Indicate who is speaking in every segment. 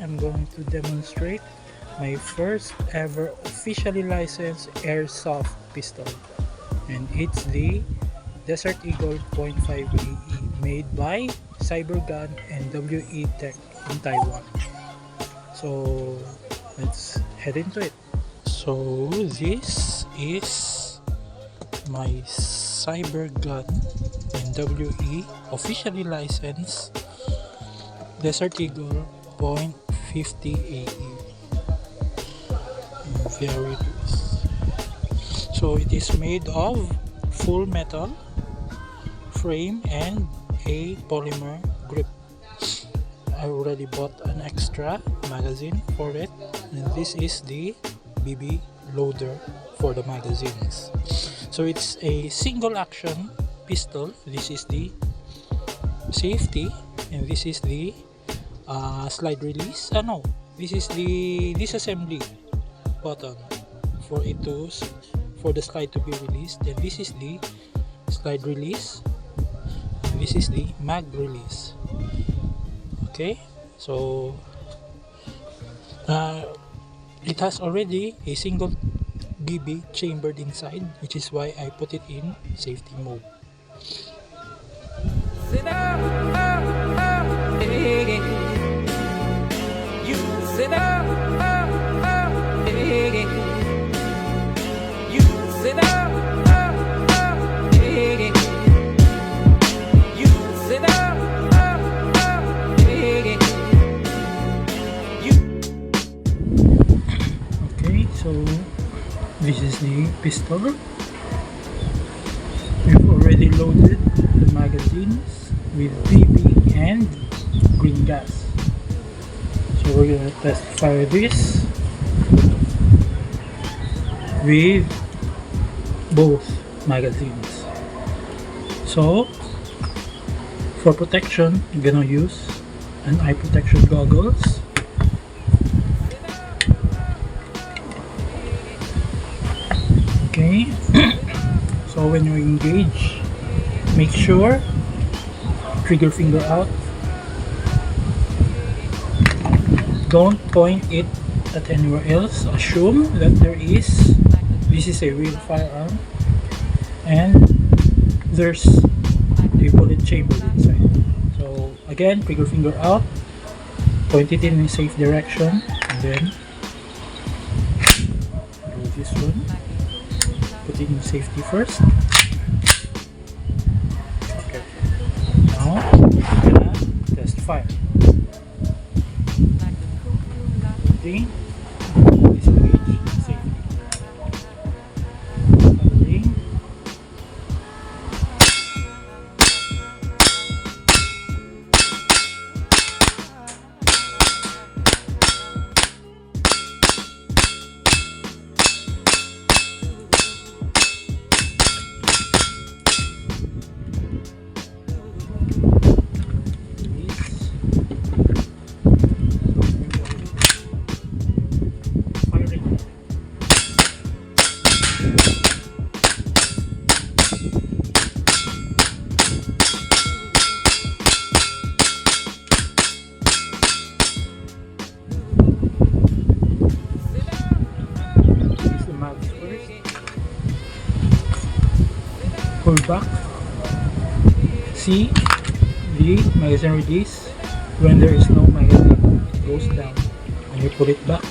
Speaker 1: I'm going to demonstrate my first ever officially licensed airsoft pistol, and it's the Desert Eagle .5 AE made by Cybergun and WE Tech in Taiwan. So let's head into it. So this is my Cybergun and WE officially licensed Desert Eagle .50 AE. Very loose. So it is made of full metal frame and a polymer grip. I already bought an extra magazine for it, and this is the BB loader for the magazines. So it's a single action pistol. This is the safety, and this is the slide release. No, this is the disassembly button for the slide to be released. Then this is the slide release, and this is the mag release. Okay, so it has already a single BB chambered inside, which is why I put it in safety mode. So this is the pistol. We've already loaded the magazines with BB and green gas. So we're gonna test fire this with both magazines. So for protection, I'm gonna use an eye protection goggles. Okay, so when you engage, make sure trigger finger out. Don't point it at anywhere else. Assume that this is a real firearm and there's a bullet chamber inside. So again, trigger finger out, point it in a safe direction, and then do this one. Put it in safety first. Okay. Now we're gonna test fire. Putting disengage safety. Firing. Pull back. See the magazine release. When there is no magazine, it goes down. When you pull it back,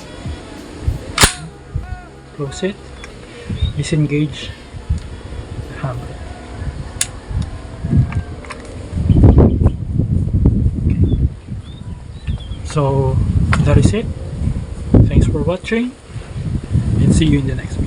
Speaker 1: close it, disengage the hammer. Okay. So that is it. Thanks for watching, and see you in the next one.